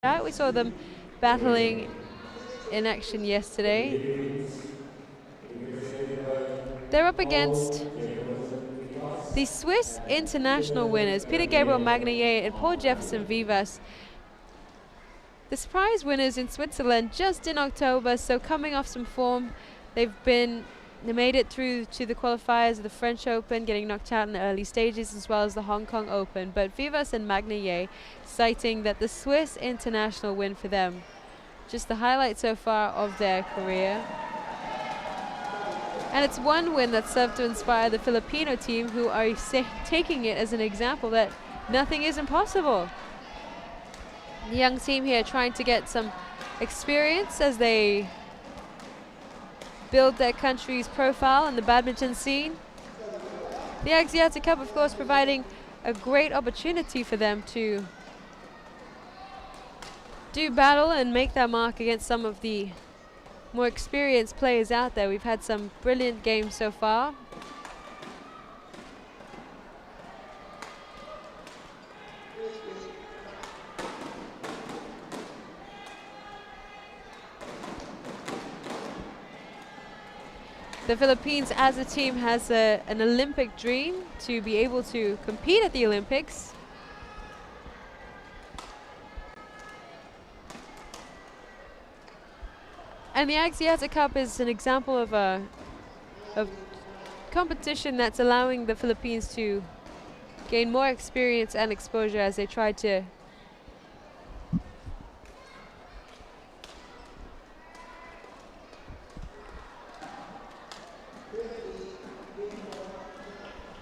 out. We saw them battling in action yesterday. They're up against the Swiss international winners, P.G.MAGNAYE and Jeffersen. The surprise winners in Switzerland just in October, so coming off some form. They made it through to the qualifiers of the French Open, getting knocked out in the early stages, as well as the Hong Kong Open. But Vivas and Magnaye citing that the Swiss international win for them, just the highlight so far of their career. And it's one win that served to inspire the Filipino team, who are taking it as an example that nothing is impossible. The young team here trying to get some experience as they build their country's profile in the badminton scene. The Axiata Cup, of course, providing a great opportunity for them to do battle and make their mark against some of the more experienced players out there. We've had some brilliant games so far. The Philippines as a team has an Olympic dream to be able to compete at the Olympics. And the Axiata Cup is an example of a competition that's allowing the Philippines to gain more experience and exposure as they try to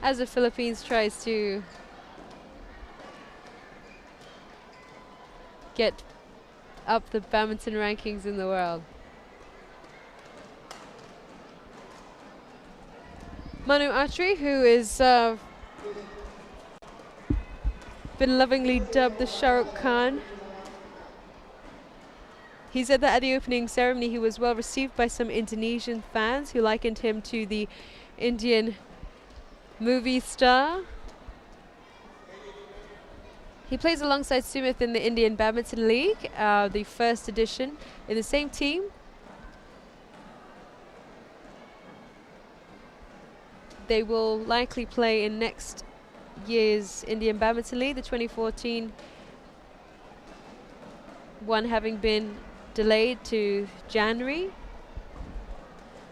as the Philippines tries to get up the badminton rankings in the world. M.ATTRI, who is been lovingly dubbed the Shah Rukh Khan. He said that at the opening ceremony he was well received by some Indonesian fans who likened him to the Indian movie star. He plays alongside Sumeeth in the Indian Badminton League, the first edition, in the same team. They will likely play in next year's Indian Badminton League, the 2014 one having been delayed to January.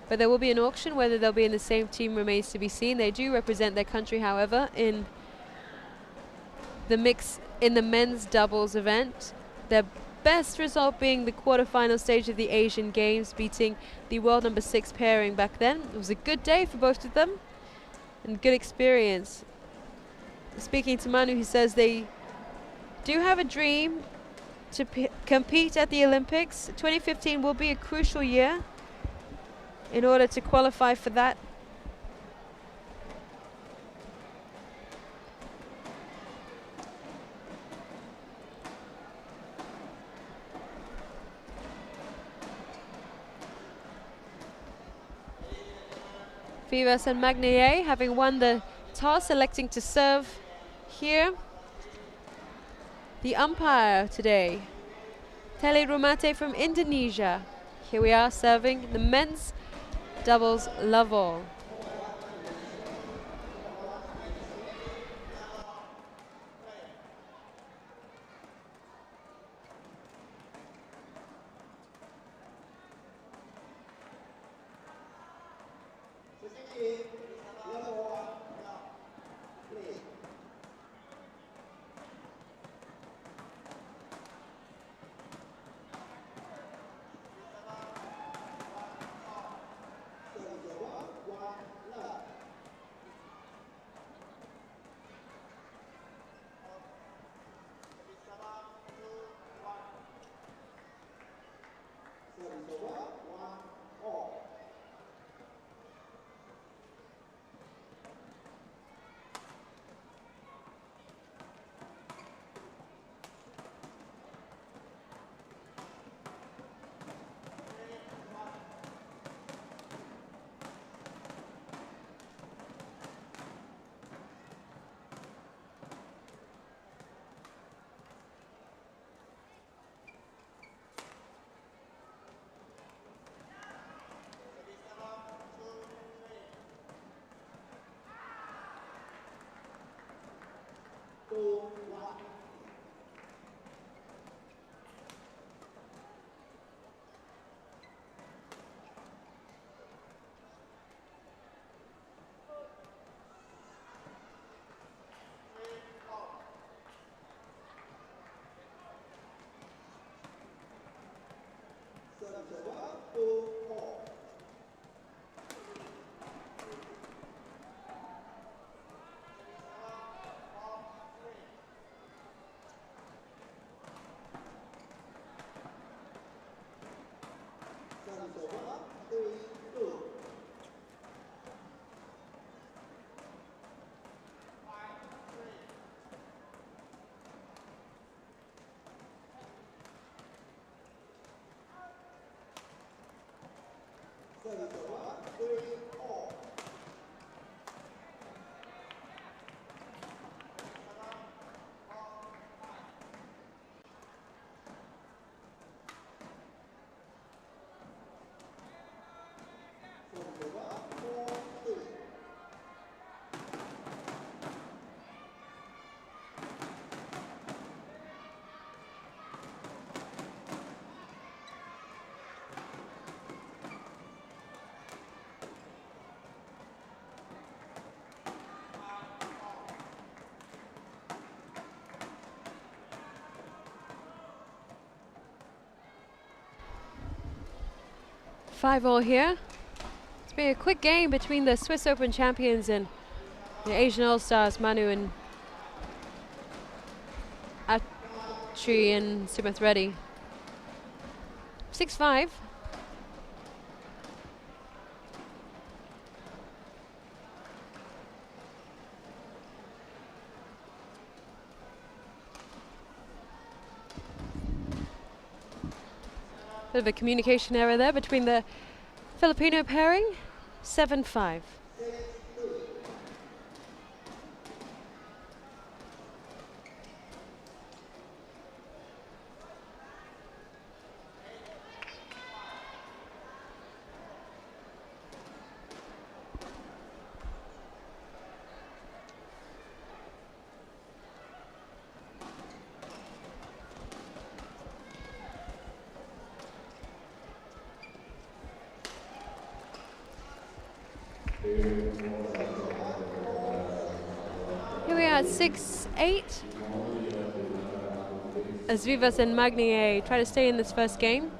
But there will be an auction. Whether they'll be in the same team remains to be seen. They do represent their country, however, in the men's doubles event. Their best result being the quarterfinal stage of the Asian Games, beating the world number 6 pairing back then. It was a good day for both of them and good experience. Speaking to Manu, he says they do have a dream to compete at the Olympics. 2015 will be a crucial year in order to qualify for that. Vivas and Magnaye having won the toss, electing to serve here. The umpire today, Tele Rumate from Indonesia. Here we are serving the men's doubles love all. 5-all here. It's been a quick game between the Swiss Open champions and the Asian All-Stars, Manu and M.ATTRI and Sumeeth Reddy. 6-5. Bit of a communication error there between the Filipino pairing. 7-5. Here we are at 6-8. As Vivas and Magnaye try to stay in this first game.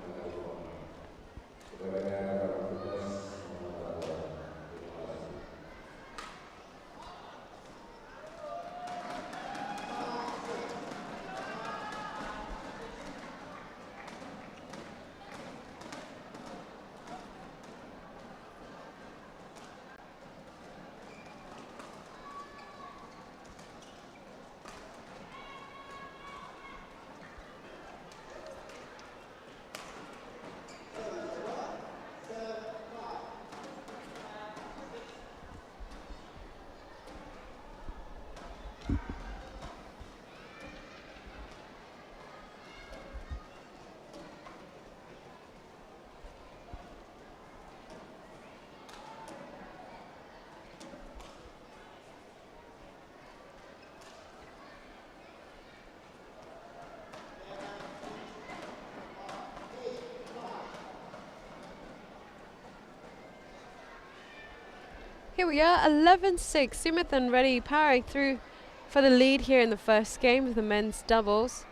Here we are, 11-6. Sumeeth and Reddy powering through for the lead here in the first game of the men's doubles.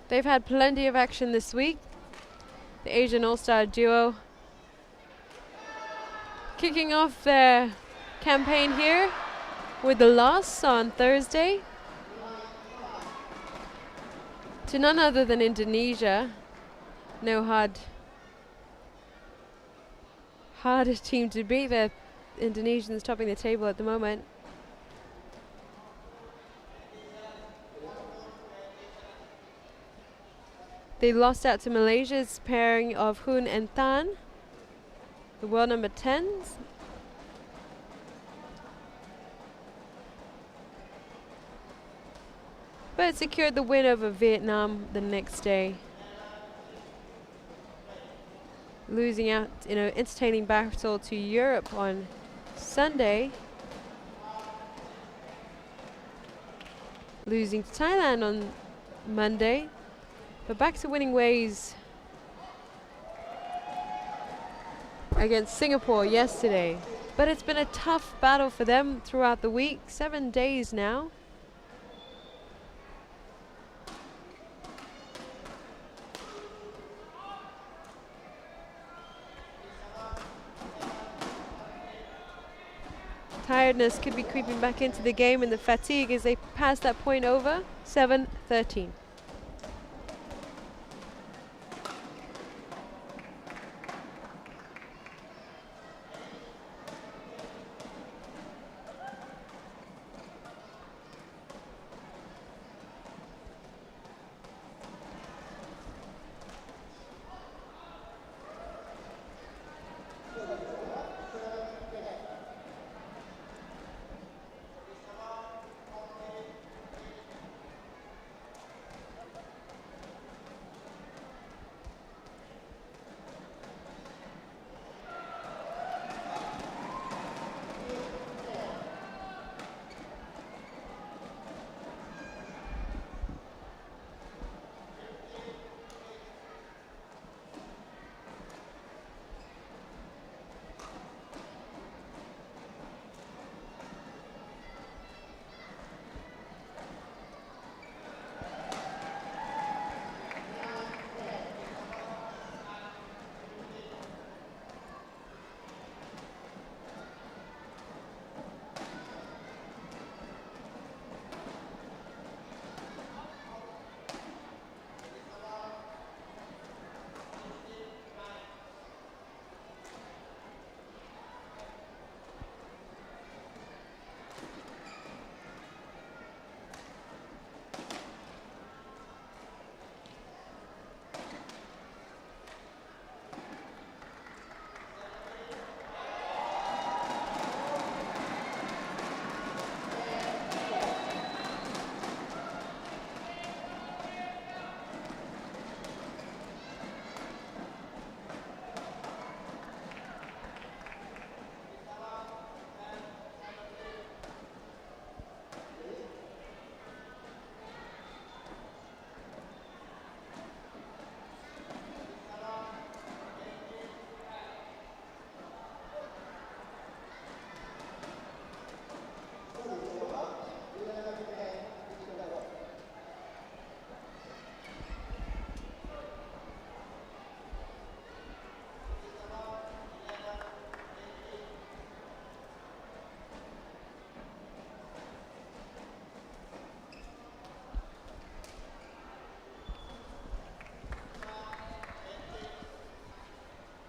They've had plenty of action this week. The Asian All-Star duo kicking off their campaign here with the loss on Thursday to none other than Indonesia. No hardest team to beat. The Indonesians topping the table at the moment. They lost out to Malaysia's pairing of Hun and Tan, the world number 10s. But secured the win over Vietnam the next day. Losing out in an entertaining battle to Europe on Sunday. Losing to Thailand on Monday. But back to winning ways against Singapore yesterday. But it's been a tough battle for them throughout the week. 7 days now. tiredness could be creeping back into the game and the fatigue as they pass that point over. 7-13.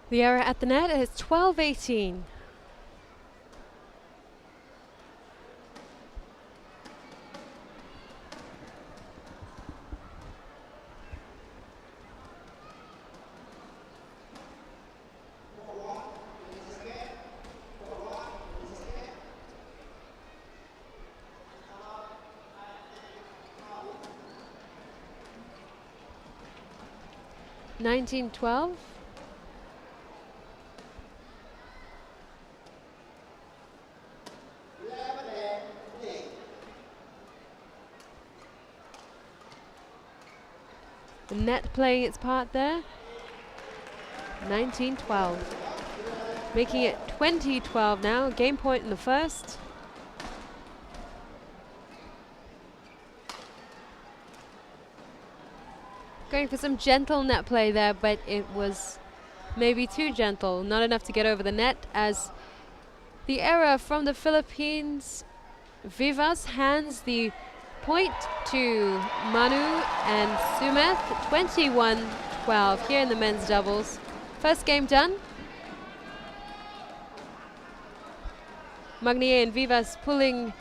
The error at the net is 12-18. $19-12. The net playing its part there. 19-12. Making it 20-12 now. Game point in the first. Going for some gentle net play there, but it was maybe too gentle. Not enough to get over the net as the error from the Philippines. Vivas hands the point to Manu and Sumeeth. 21-12 here in the men's doubles. First game done. Magnaye and Vivas pulling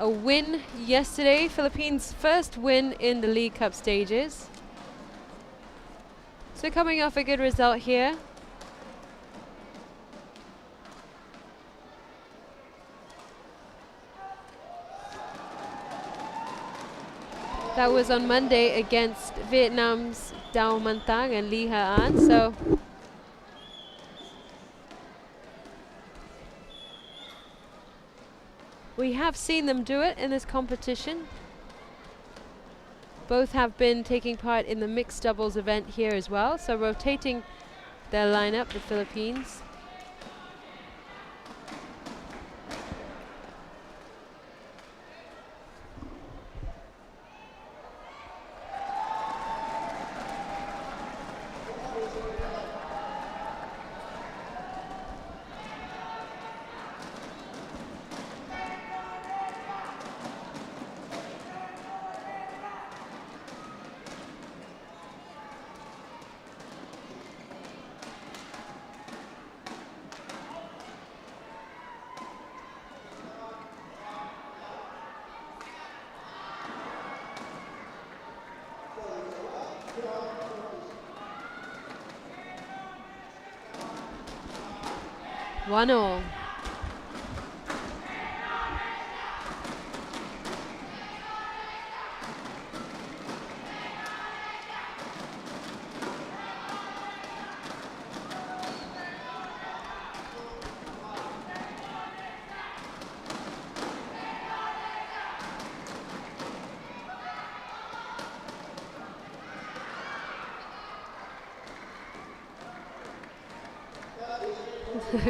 a win yesterday. Philippines' first win in the League Cup stages. So coming off a good result here. That was on Monday against Vietnam's Dao Mantang and Lee Ha-an. So we have seen them do it in this competition. Both have been taking part in the mixed doubles event here as well. So rotating their lineup, the Philippines. 1-1.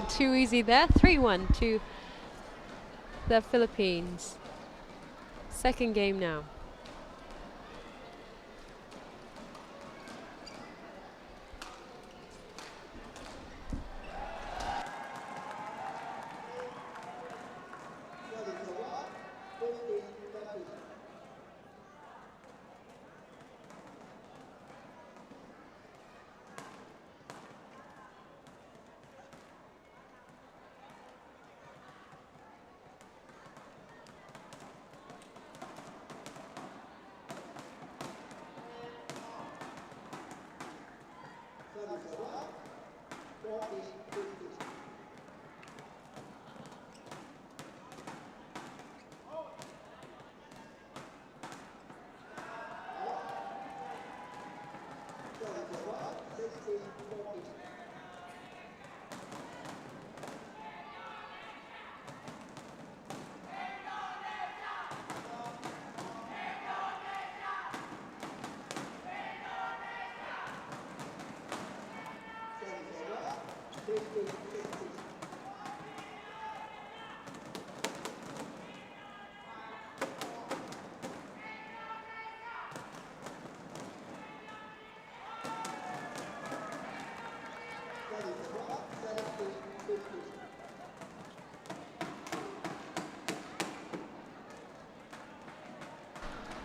Too easy there. 3-1 to the Philippines. Second game now.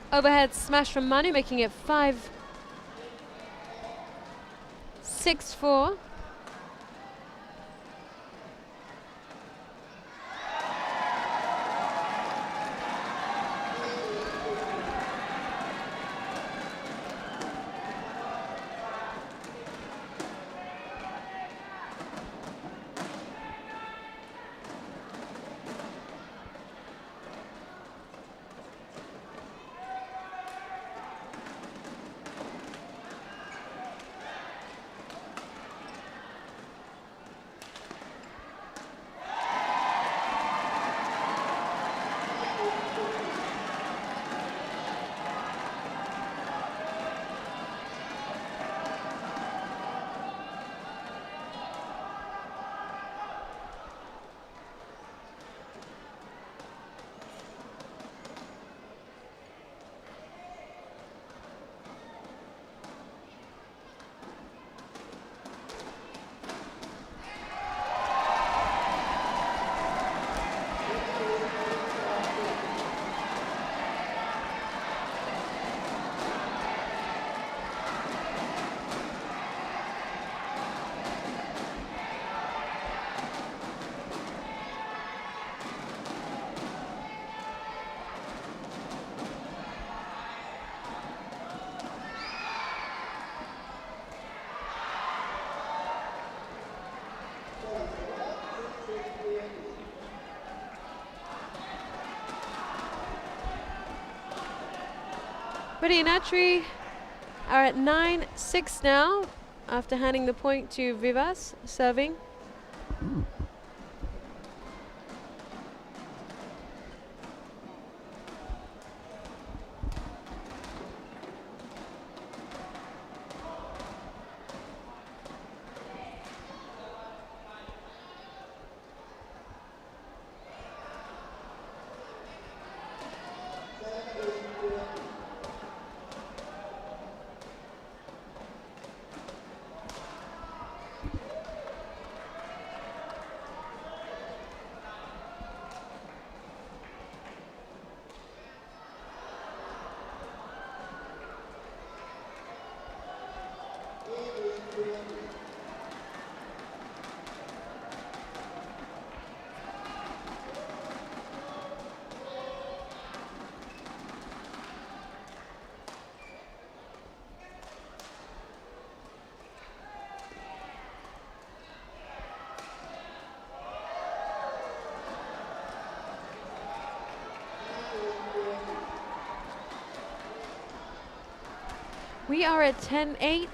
Overhead smash from Manu, making it 5-6-4. Reddy and M.ATTRI are at 9-6 now after handing the point to Vivas, serving. We are at 10-8.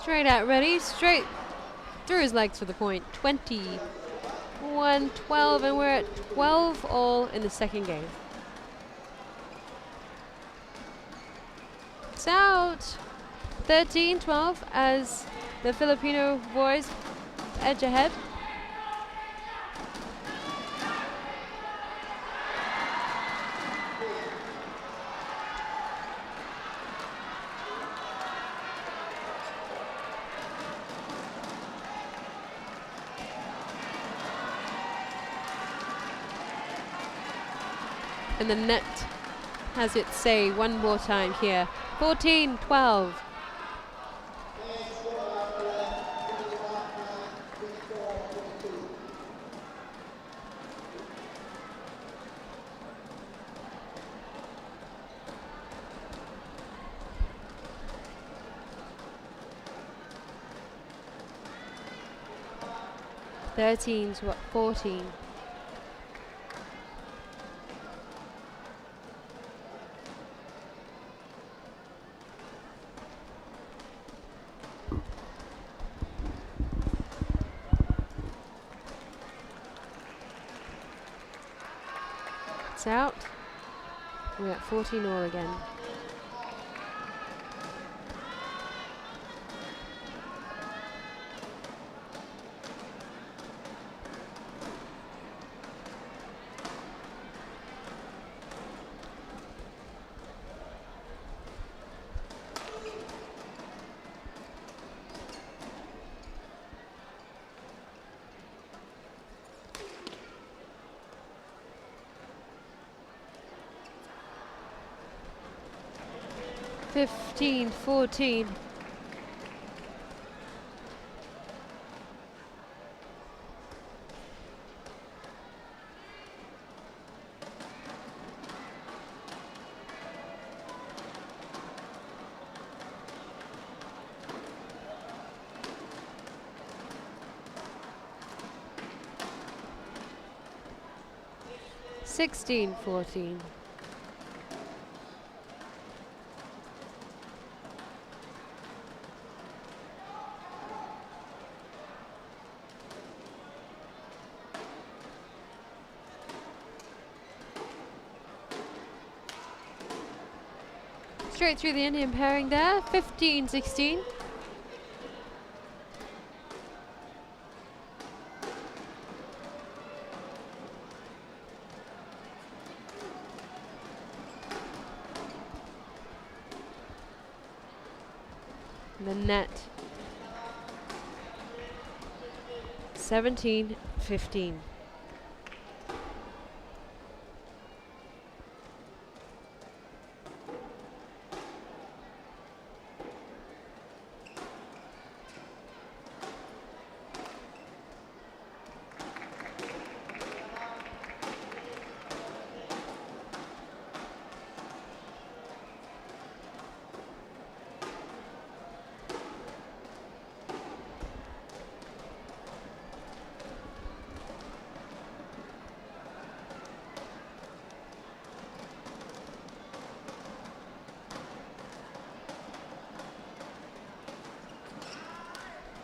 Straight out, ready, straight through his legs for the point. 21-12, and we're at 12 all in the second game. It's out 13-12 as the Filipino boys edge ahead. And the net has its say one more time here. 14-12. Thirteen to 14. It's out. We're at 14 all again. 15-14. Sixteen, 14. Straight through the Indian pairing there, 15-16. The net, 17-15.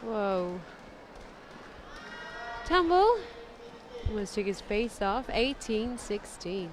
Whoa. Tumble. Almost took his face off. 18-16.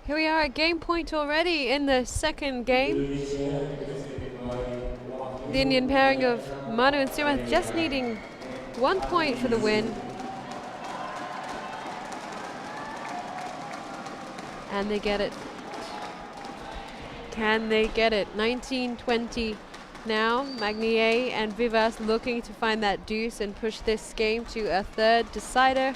Here we are at game point already in the second game. The Indian pairing of Manu and Sumeeth just needing 1 point for the win. And they get it. Can they get it? 19-20 now. Magnaye and Vivas looking to find that deuce and push this game to a third decider.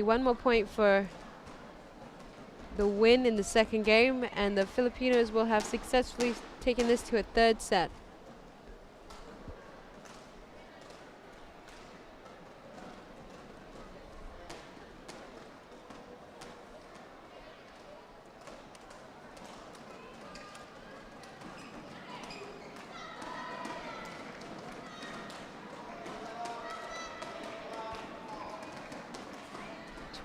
One more point for the win in the second game, and the Filipinos will have successfully taken this to a third set.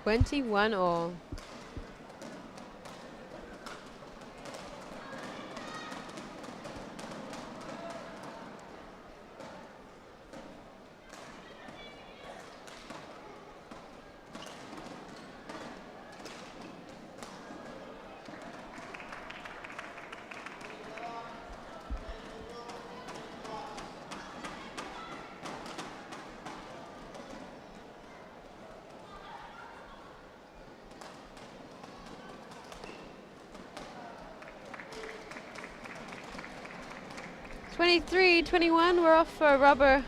21 all. (23-21), we're off for a rubber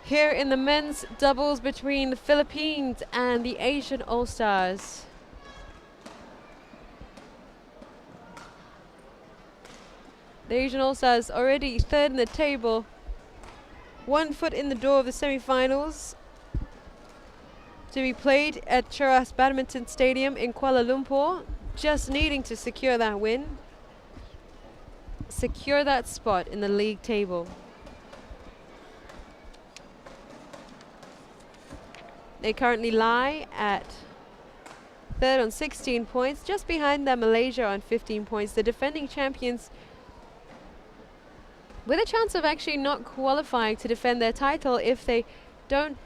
here in the men's doubles between the Philippines and the Asian All-Stars. The Asian All-Stars already third in the table, 1 foot in the door of the semi-finals to be played at Cheras Badminton Stadium in Kuala Lumpur, just needing to secure that win, secure that spot in the league table. They currently lie at third on 16 points, just behind them Malaysia on 15 points. The defending champions with a chance of actually not qualifying to defend their title if they don't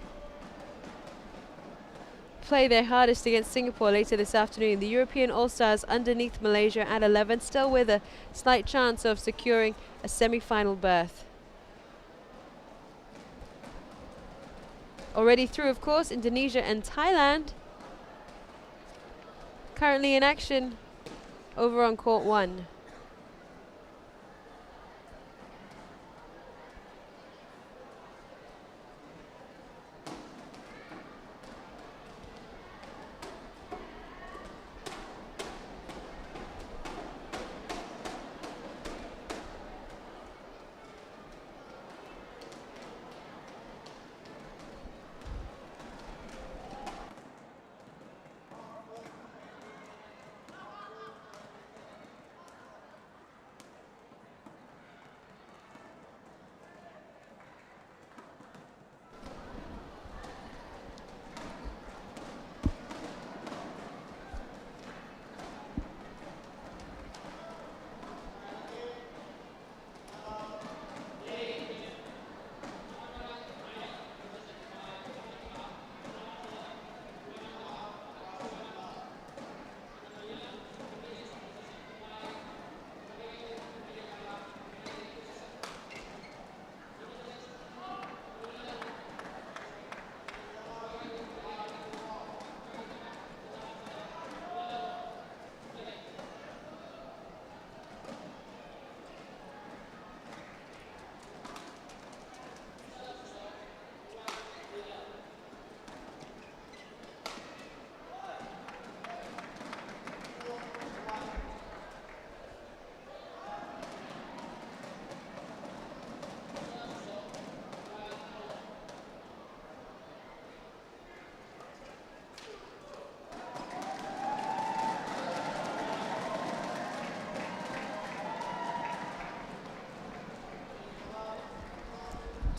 play their hardest against Singapore later this afternoon. The European All-Stars underneath Malaysia at 11, still with a slight chance of securing a semi-final berth. Already through, of course, Indonesia and Thailand. Currently in action over on court 1.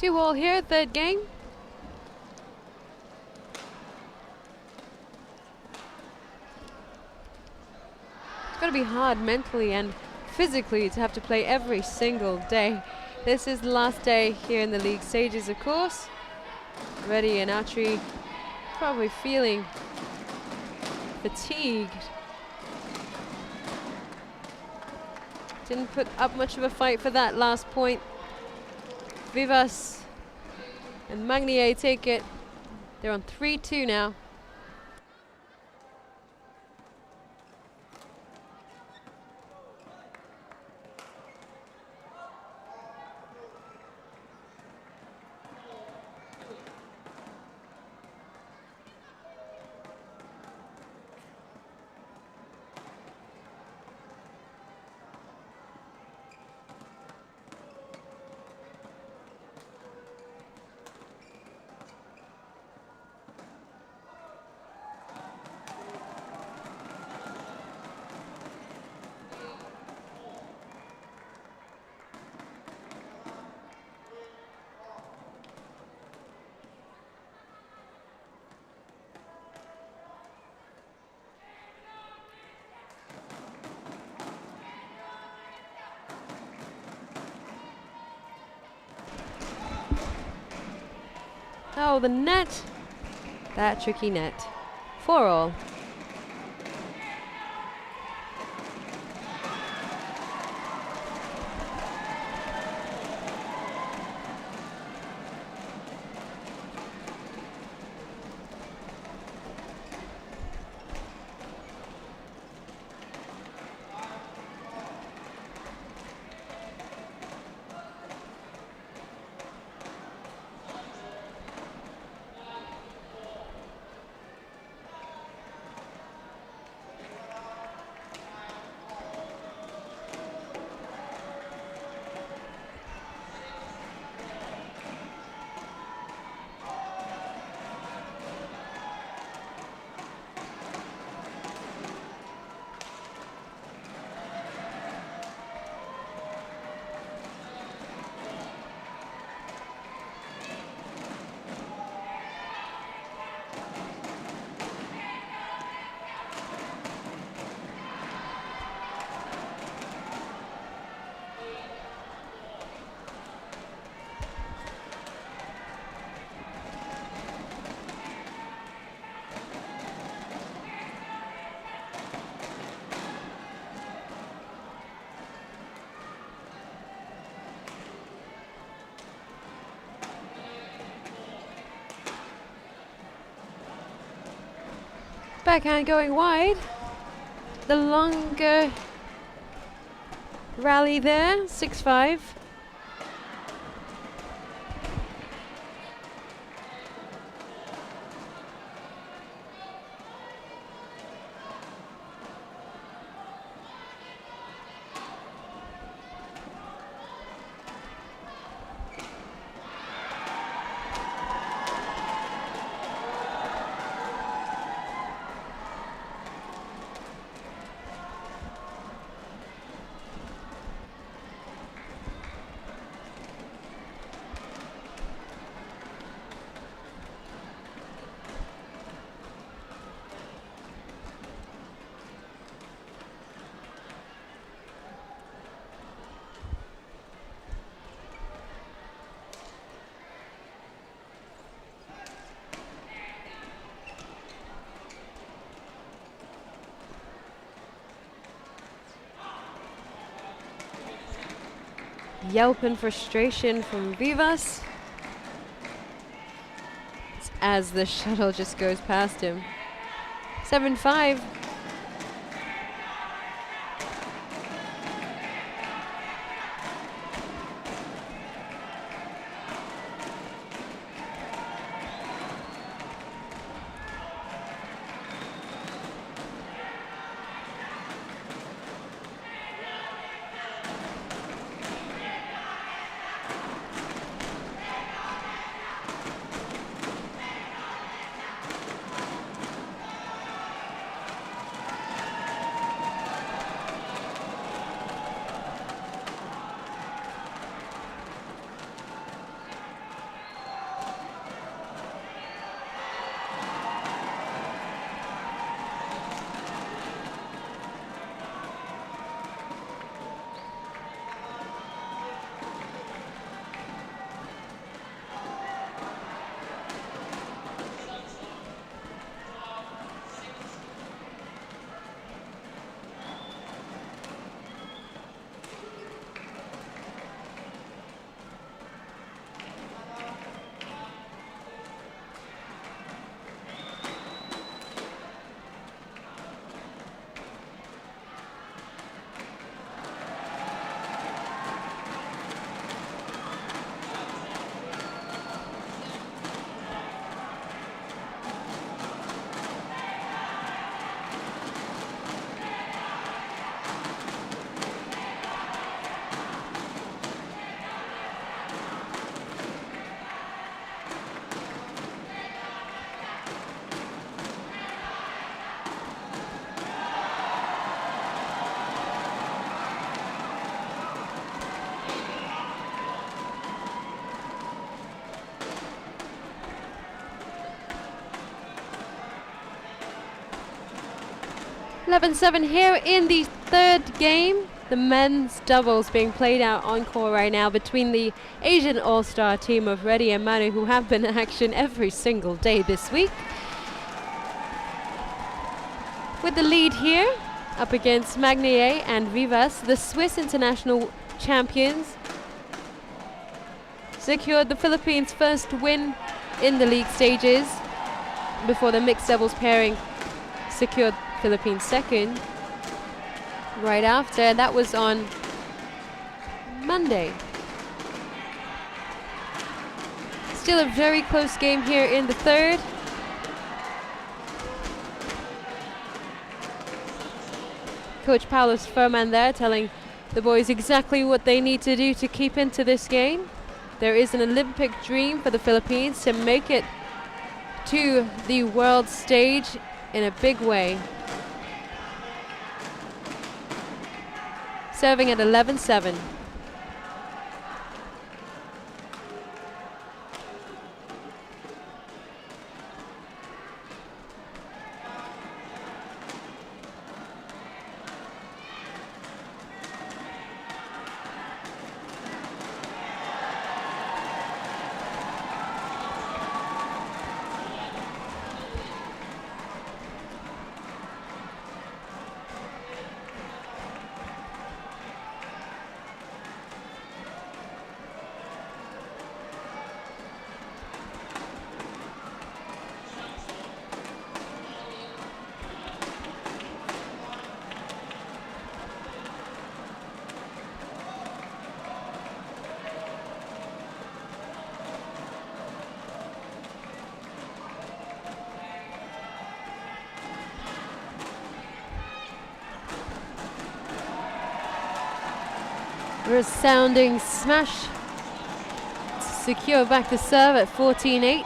Two all here, third game. It's going to be hard mentally and physically to have to play every single day. This is the last day here in the league stages, of course. Reddy and M.ATTRI probably feeling fatigued. Didn't put up much of a fight for that last point. Vivas and Magnaye take it. They're on 3-2 now. Oh, the net. That tricky net. 4-all. Backhand going wide. The longer rally there, 6-5. Yelp in frustration from Vivas as the shuttle just goes past him. 7-5. Eleven 7 here in the third game. the men's doubles being played out on court right now between the Asian All-Star team of Reddy and Manu, who have been in action every single day this week. With the lead here, up against Magnaye and Vivas, the Swiss international champions secured the Philippines' first win in the league stages before the mixed doubles pairing secured Philippines' second right after, and that was on Monday. Still a very close game here in the third. Coach Paulos Furman there telling the boys exactly what they need to do to keep into this game. There is an Olympic dream for the Philippines to make it to the world stage in a big way. Serving at 11-7. Resounding smash to secure back the serve at 14-8.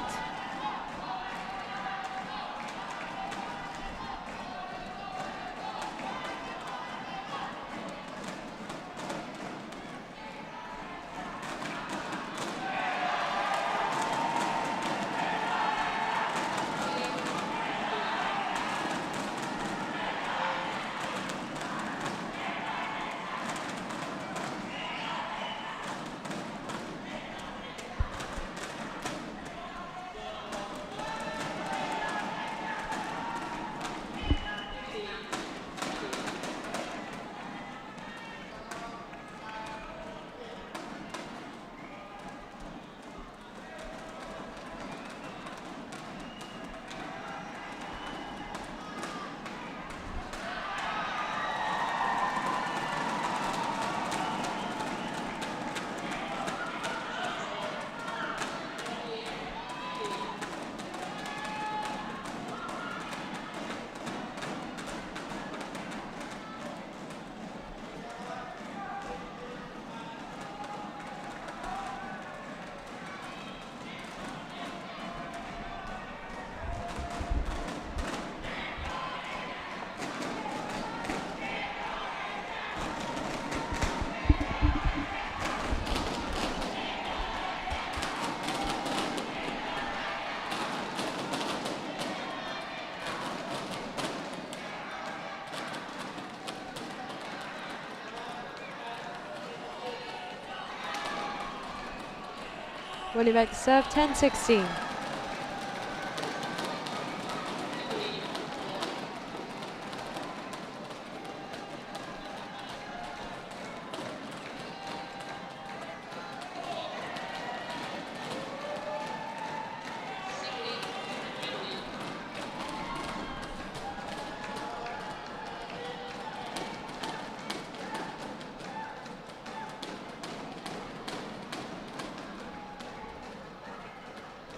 Winning back the serve, 10-16.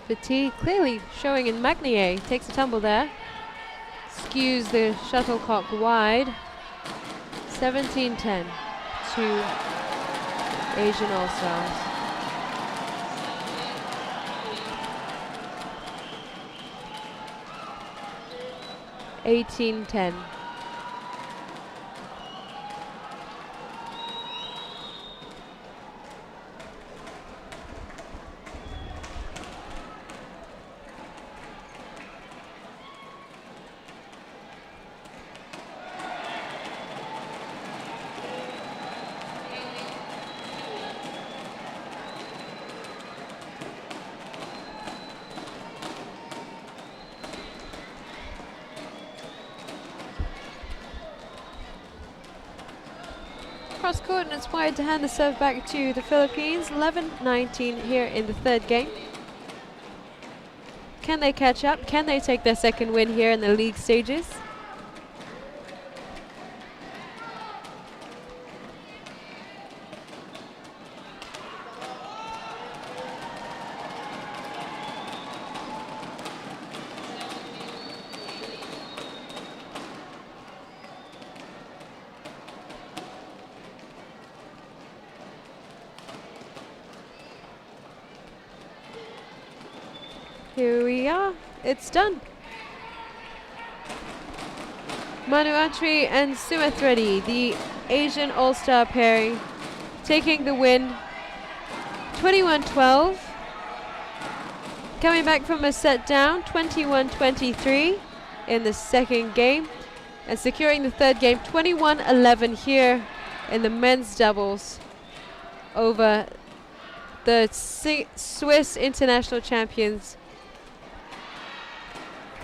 Fatigue clearly showing in Magnaye. Takes a tumble there. Skews the shuttlecock wide. 17-10 to Asian All-Stars. (18-10). cross court, and it's wide to hand the serve back to the Philippines. 11-19 here in the third game. Can they catch up? Can they take their second win here in the league stages? Here we are, it's done. M.ATTRI and SREDDY, the Asian All-Star pairing, taking the win 21-12. Coming back from a set down, 21-23 in the second game, and securing the third game, 21-11 here in the men's doubles over the Swiss international champions,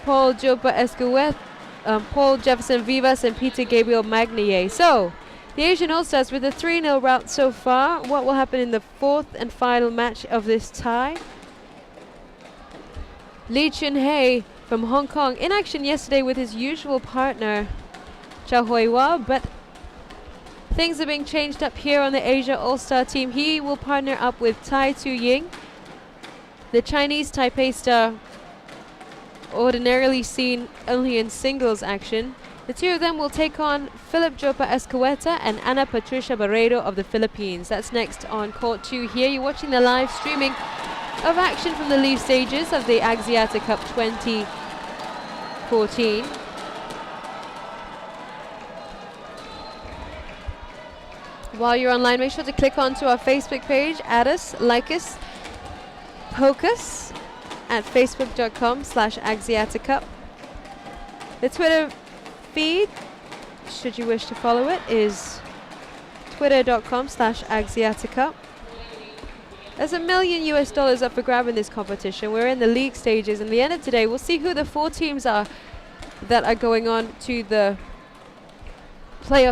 Paul Jeffersen Vivas and P.J.VIVAS. So, the Asian All-Stars with a 3-0 rout so far. What will happen in the fourth and final match of this tie? Lee Chun-hei from Hong Kong in action yesterday with his usual partner, Chow Hui-Wa, but things are being changed up here on the Asia All-Star team. He will partner up with Tai Tu-Ying, the Chinese Taipei star, ordinarily seen only in singles action. The two of them will take on Philip Jopa Escueta and Ana Patricia Barredo of the Philippines. That's next on Court 2 here. You're watching the live streaming of action from the lead stages of the Axiata Cup 2014. While you're online, make sure to click onto our Facebook page, add us, like us, poke us at facebook.com/Axiata Cup. The Twitter feed, should you wish to follow it, is twitter.com/Axiata Cup. There's $1 million up for grab in this competition. We're in the league stages, and at the end of today, we'll see who the 4 teams are that are going on to the playoffs.